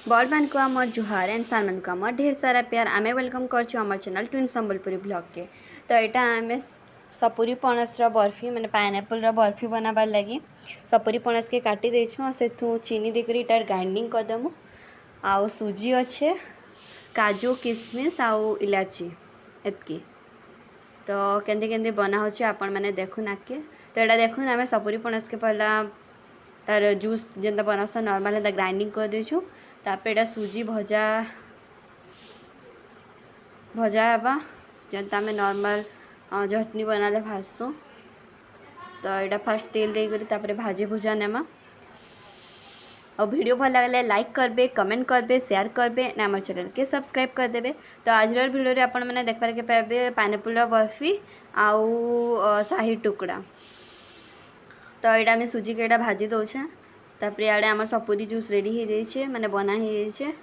बड़ मान को आम जुहार एंड सार मान को आम ढेर सारा प्यार आमे वेलकम कर चैनल ट्विन संबलपुरी ब्लॉग के। तो यहाँ आम सपुरी पणस बर्फी माने पाइनएप्पल बर्फी बनाबार लगी सपुरी पणस के काटी देछुँ से चीनी देकर इटार ग्राइंडिंग करदेमु आउ सुजी अच्छे काजू किशमिश आउ इलाची एतकी। तो केंदे केंदे बना होचे आपण माने देखुन आके। तो यहाँ देखुन आम सपुरी पणस के पहला तार जूस जेनता बनस नॉर्मल है ग्राइंडिंग कर देछुँ तापर एटा सुजी भजा भजा हेबा जेनता आम नॉर्मल चटनी बनाले भाजसुँ। तो यहाँ फास्ट तेल देकर तापर भाजी भुजा नेमा और वीडियो भल लगे लाइक करबे कमेंट करबे शेयर करबे आम चैनल के सब्सक्राइब कर देबे। तो आज वीडियो आपण मैंने देखबार के पाइबे पाइनएप्पल बर्फी आउ शाही टुकड़ा। तो यहाँ आम सुजी के यहाँ भाजी दौचे तापर इे आम सपुरी जूस रेडी हो जाइए माने बना हो जाइए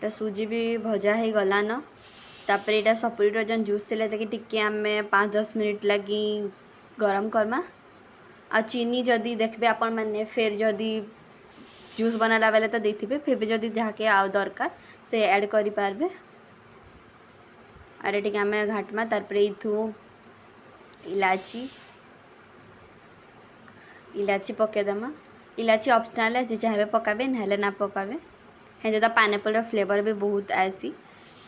सुजी भी भजा हो गलान। तापर यहाँ सपुरी जन जूस थे टिके आम 5-10 मिनट लगी गरम करमा आ चीनी जदि देखबे आपण मैंने फिर जदि जूस बनाला बेले तो देथिबे फिर भी जदि जहाँके आउ दरकार से ऐड करि पारबे। अरे टिके आम घाटमा तापर इथु इलाची पकेदेमा इलाची ऑप्शनल है जे चाहे पकाबे ना ना पकाबे हैं तो पाइनएप्पल फ्लेवर भी बहुत आसी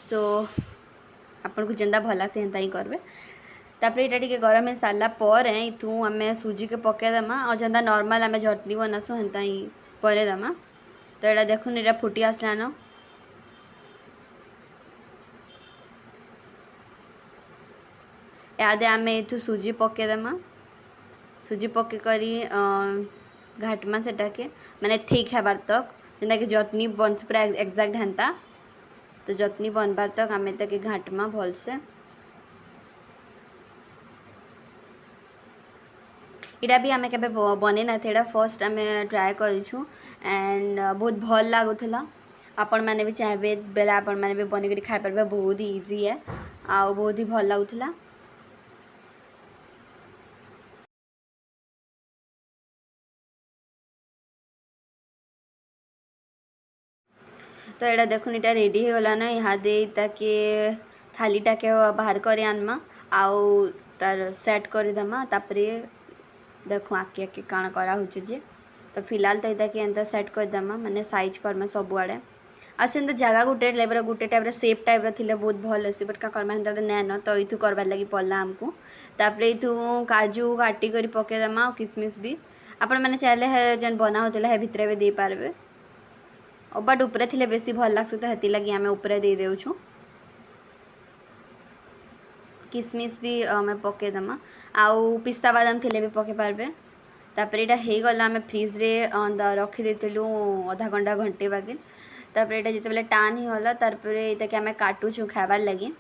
सो आपन को जेंदा भला से हेंता ही करबे। तापर यहाँ टिके गरम हो सारा पर इथु आम सुजी के पकेदेमा और जेंदा नॉर्मल आम चटनी बनासु हेंता ही परेदेमा। तो यहाँ देखुन यहाँ फुटी आसलान याद आम इथु सुजी पकेदेमा सुजी पके करी घाटमा सेटा के माने ठीक है बार तक जेनता कि चटनी बन पूरा एक्जाक्ट हेंता। तो चटनी बनबार तक आम ताके घाटमा भलसे इटा भी आम के बने ना थे फर्स्ट आम ट्राए करूँ एंड बहुत भल लगुला। आपण मैंने भी चाहे बेला आपण मैंने भी बन कर खाई पारे बहुत ही इजी है आ बहुत ही भल लगुला। तो यहाँ देखुन इटा रेडी हो गलान यहाँ दे ताके थालीटा के बाहर कर आनमा आउ तार सेट करदेमा तापरे देखो आके आके काण करा होचे जे। तो फिलहाल तो इता के एंता सेट करदेमा माने साइज करमा सब आड़े आ से जगह गोटे टाइप सेप टाइप थिले बहुत भल आसी बट का करमा हेंता तो नैन तो इथु करबार लगी पड़ला आमको। तापर इथु काजू काटी कर पकेदेमा और किशमिश भी आपण मैंने चाहे जेन बना होता है भितर भी दे पारबे बट उपरे थिले बेसी भल लागसे तो हेती लगी आम उपरे दे देउछु। किशमिश भी आम पकेदेमा आउ पिस्ता बादाम थिले भी पके पारबे। तापर यहाँ हो गला आम फ्रिज रे रखी देलु आधा घंटा घंटे बागे। तापर यहाँ जिते टान ही गला तापर ये आम काटुचु खाबार लगी।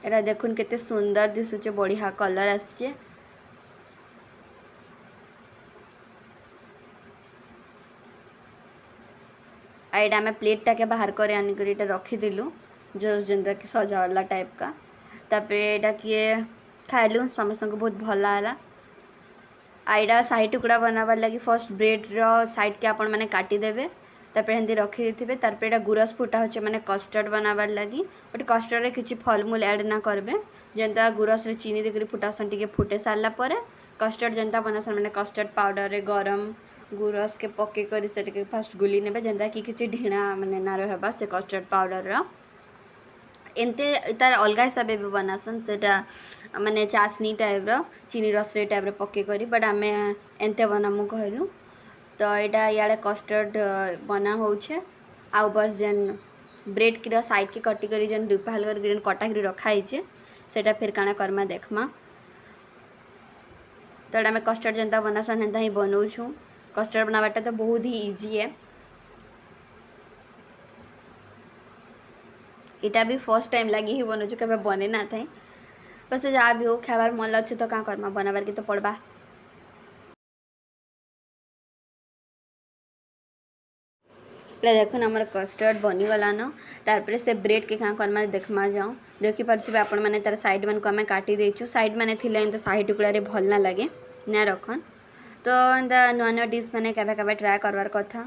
यहाँ देखुन केते सुंदर दिशुचे बढ़िया कलर आसचे। यहाँ आम प्लेटा के बाहर कर आनिकर रखीदलु जो जेनता कि सजावाला टाइप का। तापर यहाँ किए खाइलु समस्त को बहुत भल है। यहाँ शाही टुकड़ा बनाबार लगी फर्स्ट ब्रेड साइड के आपण मैंने काटिदेवे तापर हेंदी रखी देथिबे। तापर यहाँ गुरस फुटा होचे माने कस्टर्ड बनाबार लगी बट कस्टर्ड रे किछि फलमूल ऐड ना करबे जेनता गुरस रे चीनी देकर फुटासन टिके फुटे सारला परे कस्टर्ड जेनता बनासन माने कस्टर्ड पाउडर रे गरम गुरस के पके करी से फास्ट गुली नेबे जेनता कि किछि ढीणा माने ना रहबा से कस्टर्ड पाउडर रो एंते तार अलग हिसाब भी बनासन सेटा माने चासनी टाइप रो चीनी रस रे टाइप रे पके करी बट आम एंते बनामु कहलु। तो यहाँ इे कस्टर्ड बना होचे आउ बस जेन ब्रेड की साइड के कटी करी जेन दुपाल कर जेन कटा करी रखाई सेटा फिर काना करमा देखमा। तो आम कस्टर्ड जेनता बनासन हेंता ही बनाऊँ। कस्टर्ड बनावाटा तो बहुत ही इजी है। इटा भी फर्स्ट टाइम लगी ही बनाऊँ कभी बने ना थे बस जहाँ भी हो खाबार मन अच्छे तो क्या करमा बनाबार के तो पड़बा। पूरा देखुन आमर कस्टर्ड बनीगलान तार से ब्रेड के क्या करमा देखमा जाऊँ देखिपे आपण मैंने तार साइड मान को आम काटी देचु साइड मैंने थी साइड टुकड़े भल ना लगे ना रखन तो एंता नुआ नुआ डिश मैंने केवे ट्राए करवार कथा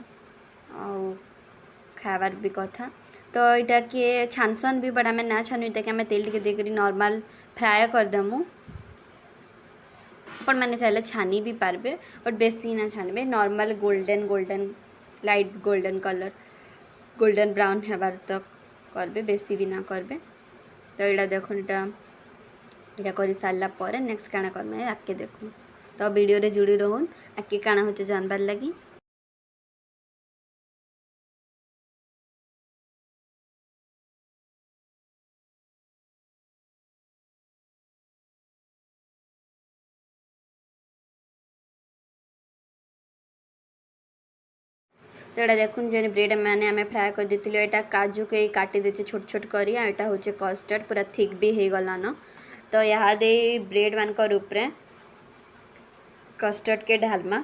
खाबार भी कथा तो यहाँ किए छानसन भी बट आम ना छानु ताकि आम तेल टे देकर नॉर्मल फ्राए करदेमु अपन मैंने चाहिए छानी भी पारबे बट बेसी ना छानबे normal golden golden light golden colour golden brown हेबार तक करबे बेसी भी ना करबे तो यहाँ देखो यहाँ कर सारा पर नेक्स्ट काଣା करमे आके देखो तो वीडियो रे जुड़ी रहून आके काଣା होचे जानबार लगी तो यहाँ देखुन जे ब्रेड मैंने आम फ्राए कर देती यहाँ काजू के काटी देचे छोट छोट करी यहाँ हूँ कस्टर्ड पूरा थिक भी हो गलान तो यहाँ दे ब्रेड मान ऊपर कस्टर्ड के ढालमा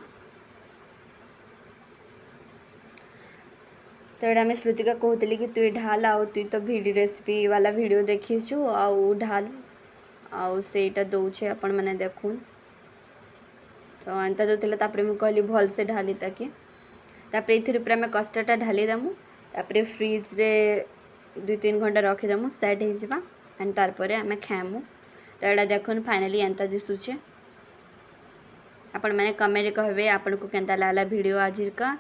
तो यहाँ आम श्रुतिका कहते कि तु ढाल आउ तु तो भिडी रेसिपी वाला वीडियो देखीचु आउ ढाल आउ सेटा दौचे आपण मैंने देखुन तो एंता दूसरे मुझे कहली भल से ढाली ताकि तापर ये आम कस्टर्डटा ढाली देमु तापर फ्रिज रे 2-3 घंटा रखीदेमु सेट हो एंड तार आम खाएमु तो यहाँ देखुन फाइनाली एंता दिशुचे आपण मैंने कमेंट कहबे आपन को केंता लागला वीडियो आज का।